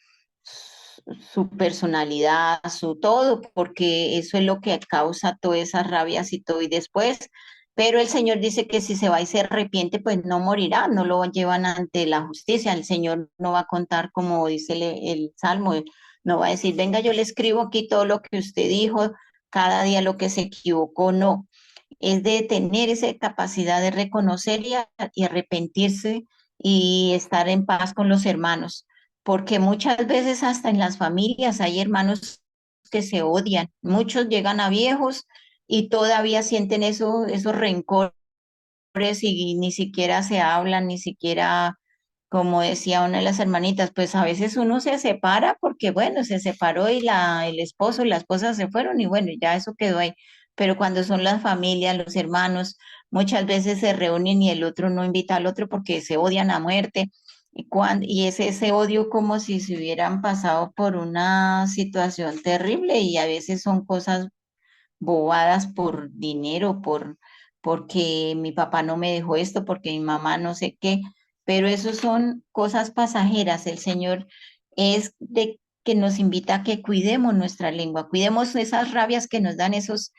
personalidad, su todo, porque eso es lo que causa todas esas rabias y todo. Y después, pero el Señor dice que si se va y se arrepiente, pues no morirá, no lo llevan ante la justicia. El Señor no va a contar, como dice el Salmo, no va a decir, venga, yo le escribo aquí todo lo que usted dijo, cada día lo que se equivocó, no. Es de tener esa capacidad de reconocer y arrepentirse y estar en paz con los hermanos porque muchas veces hasta en las familias hay hermanos que se odian. Muchos llegan a viejos y todavía sienten eso, esos rencores y ni siquiera se hablan, ni siquiera, como decía una de las hermanitas, pues a veces uno se separa porque, bueno, se separó y el esposo y la esposa se fueron y bueno, ya eso quedó ahí. Pero cuando son las familias, los hermanos, muchas veces se reúnen y el otro no invita al otro porque se odian a muerte. Y es ese odio como si se hubieran pasado por una situación terrible y a veces son cosas bobadas por dinero, porque mi papá no me dejó esto, porque mi mamá no sé qué, pero eso son cosas pasajeras. El Señor es de que nos invita a que cuidemos nuestra lengua, cuidemos esas rabias que nos dan esos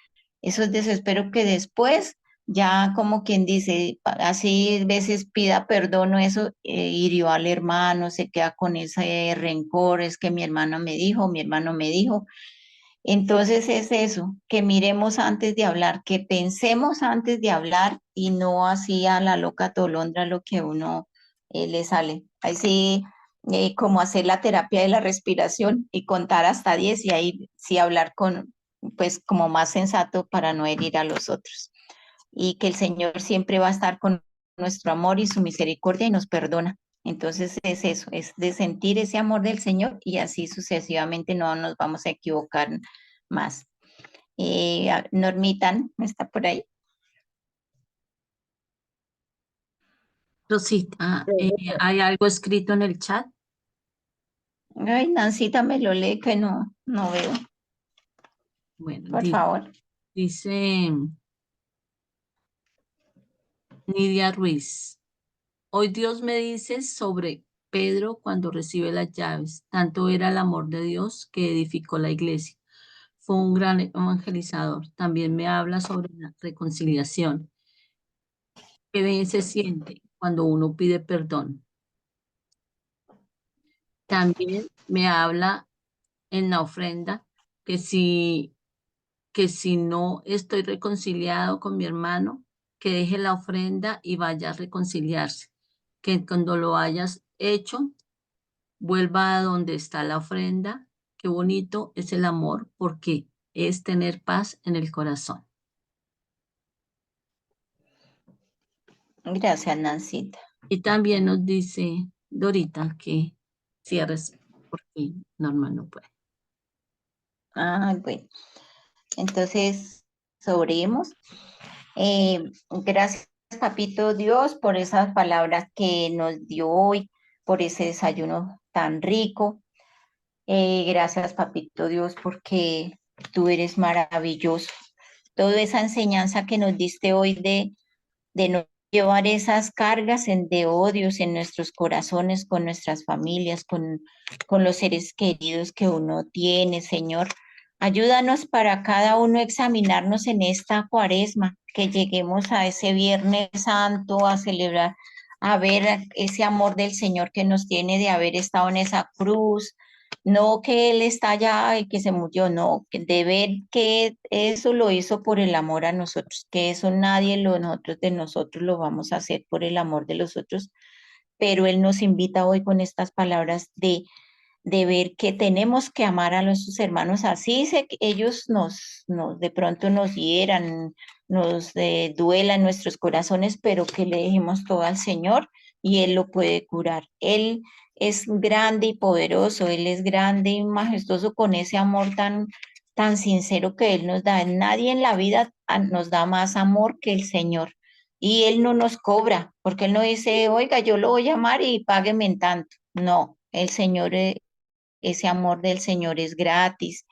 desesperos que después ya como quien dice, así veces pida perdón o eso, hirió al hermano, se queda con ese rencor, es que mi hermano me dijo, mi hermano me dijo, entonces es eso, que miremos antes de hablar, que pensemos antes de hablar y no así a la loca tolondra lo que uno le sale. Así como hacer la terapia de la respiración y contar hasta 10 y ahí sí hablar con, pues como más sensato para no herir a los otros. Y que el Señor siempre va a estar con nuestro amor y su misericordia y nos perdona. Entonces es eso, es de sentir ese amor del Señor y así sucesivamente no nos vamos a equivocar más. Normitan, ¿está por ahí? Rosita, ¿hay algo escrito en el chat? Ay, Nancita me lo lee que no veo, Bueno, por favor. dice Nidia Ruiz. Hoy Dios me dice sobre Pedro cuando recibe las llaves. Tanto era el amor de Dios que edificó la iglesia. Fue un gran evangelizador. También me habla sobre la reconciliación. Qué bien se siente cuando uno pide perdón. También me habla en la ofrenda que si no estoy reconciliado con mi hermano, que deje la ofrenda y vaya a reconciliarse. Que cuando lo hayas hecho, vuelva a donde está la ofrenda. Qué bonito es el amor porque es tener paz en el corazón. Gracias, Nancita. Y también nos dice Dorita que cierres porque Norma no puede. Ah, bueno. Entonces, oremos. Gracias, Papito Dios, por esas palabras que nos dio hoy, por ese desayuno tan rico. Gracias, Papito Dios, porque tú eres maravilloso. Toda esa enseñanza que nos diste hoy de no llevar esas cargas de odios en nuestros corazones, con nuestras familias, con los seres queridos que uno tiene, Señor. Ayúdanos para cada uno examinarnos en esta cuaresma, que lleguemos a ese Viernes Santo a celebrar, a ver ese amor del Señor que nos tiene de haber estado en esa cruz, no que Él está allá y que se murió, no, de ver que eso lo hizo por el amor a nosotros, que eso nadie nosotros de nosotros lo vamos a hacer por el amor de los otros, pero Él nos invita hoy con estas palabras de ver que tenemos que amar a nuestros hermanos, así que ellos de pronto nos hieran, nos duelan nuestros corazones, pero que le dejemos todo al Señor y Él lo puede curar. Él es grande y poderoso, Él es grande y majestuoso con ese amor tan sincero que Él nos da. Nadie en la vida nos da más amor que el Señor. Y Él no nos cobra, porque Él no dice, oiga, yo lo voy a amar y págueme en tanto. No, el Señor ese amor del Señor es gratis.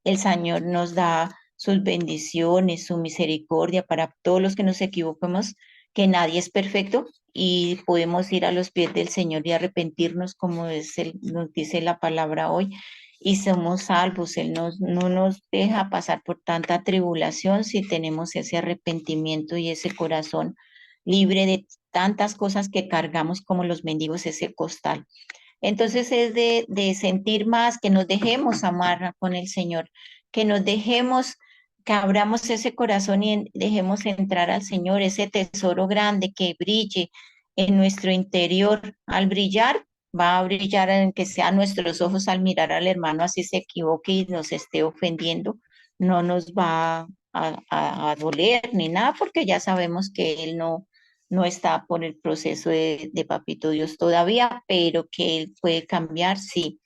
El Señor nos da sus bendiciones, su misericordia para todos los que nos equivocamos, que nadie es perfecto y podemos ir a los pies del Señor y arrepentirnos como nos dice la palabra hoy y somos salvos. Él no nos deja pasar por tanta tribulación si tenemos ese arrepentimiento y ese corazón libre de tantas cosas que cargamos como los mendigos, ese costal. Entonces es de sentir más, que nos dejemos amar con el Señor, que nos dejemos, que abramos ese corazón y dejemos entrar al Señor, ese tesoro grande que brille en nuestro interior. Al brillar, va a brillar en que sean nuestros ojos al mirar al hermano, así se equivoque y nos esté ofendiendo, no nos va a doler ni nada, porque ya sabemos que Él no está por el proceso de Papito Dios todavía, pero que él puede cambiar, sí.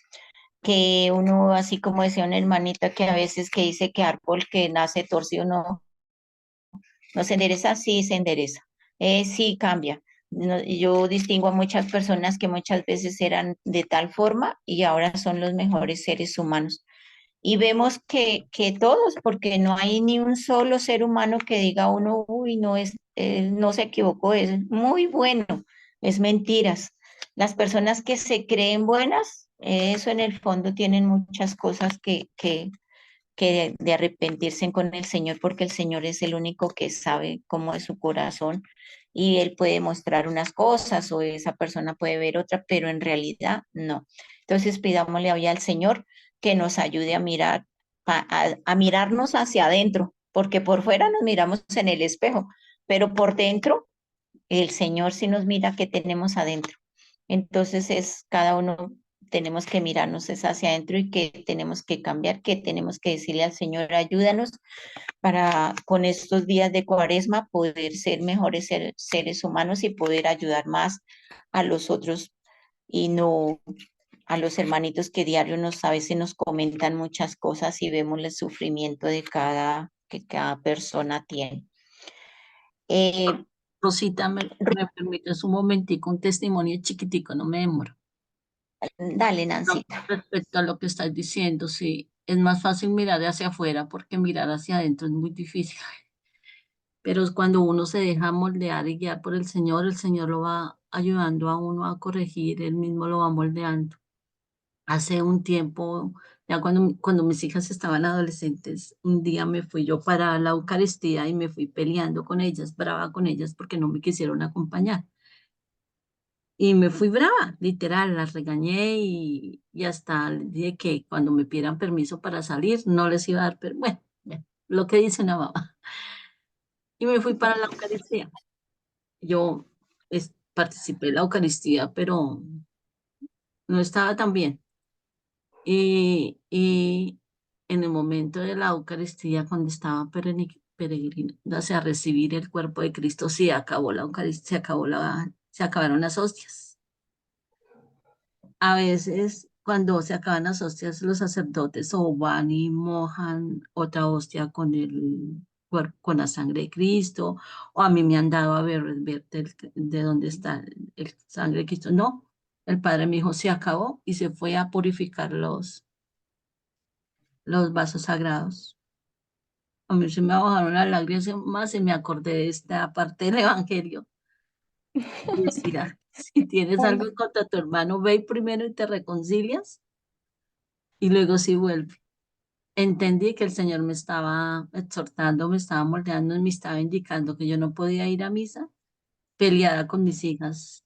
Que uno, así como decía una hermanita que a veces que dice que árbol que nace torcido no se endereza, sí se endereza, sí cambia. Yo distingo a muchas personas que muchas veces eran de tal forma y ahora son los mejores seres humanos. Y vemos que todos, porque no hay ni un solo ser humano que diga uno, uy, no es, no se equivocó, es muy bueno, es mentiras. Las personas que se creen buenas, eso en el fondo tienen muchas cosas que de arrepentirse con el Señor, porque el Señor es el único que sabe cómo es su corazón y Él puede mostrar unas cosas o esa persona puede ver otra, pero en realidad no. Entonces pidámosle hoy al Señor que nos ayude a mirar, a mirarnos hacia adentro, porque por fuera nos miramos en el espejo, pero por dentro el Señor sí nos mira qué tenemos adentro. Entonces es cada uno tenemos que mirarnos es hacia adentro y que tenemos que cambiar, que tenemos que decirle al Señor, ayúdanos para con estos días de Cuaresma poder ser mejores seres humanos y poder ayudar más a los otros y no a los hermanitos que diario a veces nos comentan muchas cosas y vemos el sufrimiento que cada persona tiene. Rosita, me permites un momentico, un testimonio chiquitico, no me demoro. Dale, No, Nancita. respecto a lo que estás diciendo, sí, es más fácil mirar hacia afuera porque mirar hacia adentro es muy difícil. Pero es cuando uno se deja moldear y guiar por el Señor lo va ayudando a uno a corregir, él mismo lo va moldeando. Hace un tiempo, ya cuando mis hijas estaban adolescentes, un día me fui yo para la Eucaristía y me fui peleando con ellas, brava con ellas porque no me quisieron acompañar. Y me fui brava, literal, las regañé y hasta les dije que cuando me pidieran permiso para salir, no les iba a dar, pero bueno, lo que dice una mamá. Y me fui para la Eucaristía. Yo participé en la Eucaristía, pero no estaba tan bien. Y en el momento de la Eucaristía, cuando estaba peregrinándose a recibir el cuerpo de Cristo, se acabó la Eucaristía, se acabaron las hostias. A veces cuando se acaban las hostias, los sacerdotes o van y mojan otra hostia con con la sangre de Cristo, o a mí me han dado a ver de dónde está el sangre de Cristo. No, el Padre me dijo, se acabó y se fue a purificar los vasos sagrados. A mí se me bajaron las lágrimas y me acordé de esta parte del Evangelio. Y decía, si tienes algo contra tu hermano, ve primero y te reconcilias y luego sí vuelve. Entendí que el Señor me estaba exhortando, me estaba moldeando y me estaba indicando que yo no podía ir a misa peleada con mis hijas.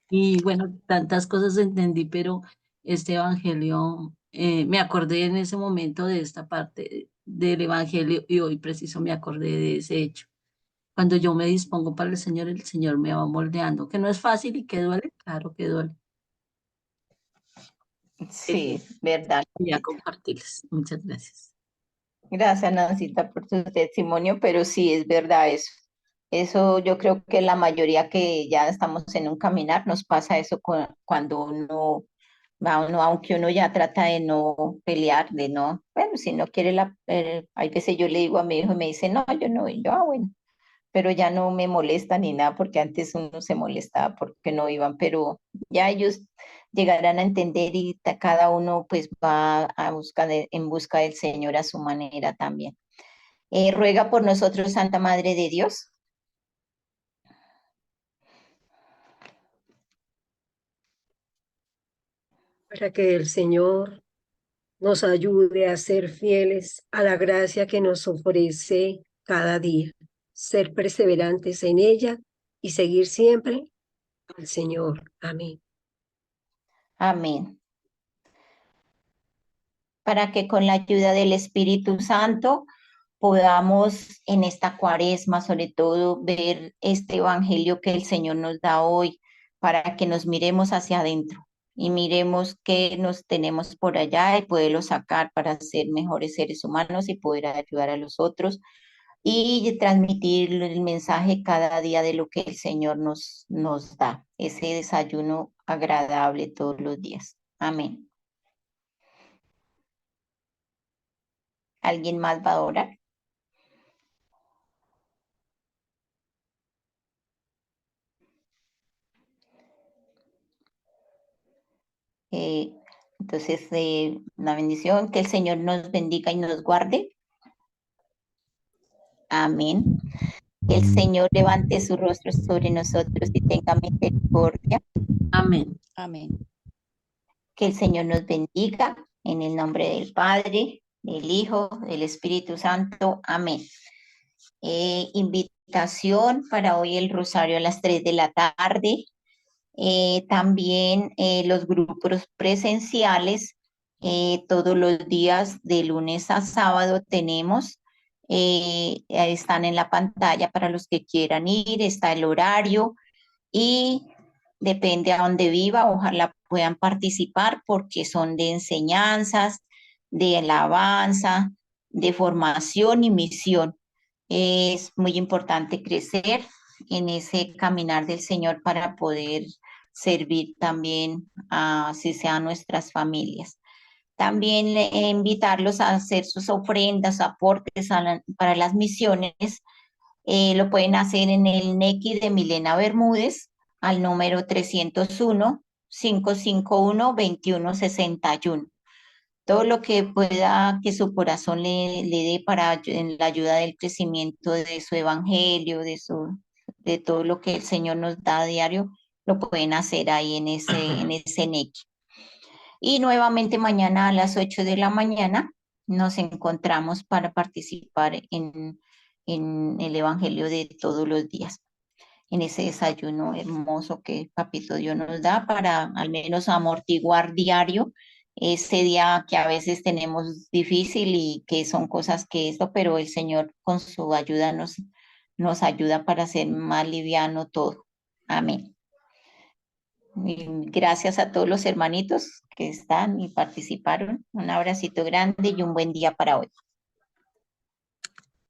Y bueno, tantas cosas entendí, pero este evangelio, me acordé en ese momento de esta parte del evangelio y hoy preciso me acordé de ese hecho. Cuando yo me dispongo para el Señor me va moldeando, que no es fácil y que duele, claro que duele. Eso Sí, verdad. quería Nancita. compartirles. Muchas gracias. Gracias, Nancita, por tu testimonio, pero sí, es verdad eso. Eso yo creo que la mayoría que ya estamos en un caminar nos pasa eso cuando uno, aunque uno ya trata de no pelear, de no, bueno, si no quiere hay veces yo le digo a mi hijo y me dice, no, yo no, y yo, bueno, pero ya no me molesta ni nada, porque antes uno se molestaba porque no iban, pero ya ellos llegarán a entender y cada uno pues va a buscar en busca del Señor a su manera también. Ruega por nosotros, Santa Madre de Dios. para que el Señor nos ayude a ser fieles a la gracia que nos ofrece cada día, ser perseverantes en ella y seguir siempre al Señor. Amén. Amén. Para que con la ayuda del Espíritu Santo podamos en esta cuaresma, sobre todo, ver este evangelio que el Señor nos da hoy, para que nos miremos hacia adentro y miremos qué nos tenemos por allá y poderlo sacar para ser mejores seres humanos y poder ayudar a los otros y transmitir el mensaje cada día de lo que el Señor nos da, ese desayuno agradable todos los días. Amén. ¿Alguien más va a orar? Eh, entonces, la bendición, que el Señor nos bendiga y nos guarde. Amén. Que el Señor levante su rostro sobre nosotros y tenga misericordia. Amén. Amén. Que el Señor nos bendiga en el nombre del Padre, del Hijo, del Espíritu Santo. Amén. Invitación para hoy el rosario a las 3 de la tarde. También los grupos presenciales, todos los días de lunes a sábado tenemos, están en la pantalla para los que quieran ir, está el horario y depende a dónde viva, ojalá puedan participar porque son de enseñanzas, de alabanza, de formación y misión. Es muy importante crecer en ese caminar del Señor para poder servir también a, si sean nuestras familias. También invitarlos a hacer sus ofrendas, aportes para las misiones. Lo pueden hacer en el NECI de Milena Bermúdez al número 301-551-2161. Todo lo que pueda que su corazón le dé para en la ayuda del crecimiento de su evangelio, de todo lo que el Señor nos da a diario, lo pueden hacer ahí en ese NECI. Y nuevamente mañana a las 8 de la mañana nos encontramos para participar en el evangelio de todos los días, en ese desayuno hermoso que Papito Dios nos da para al menos amortiguar diario ese día que a veces tenemos difícil y que son cosas que esto, pero el Señor con su ayuda nos ayuda para hacer más liviano todo. Amén. Y gracias a todos los hermanitos que están y participaron. Un abracito grande y un buen día para hoy.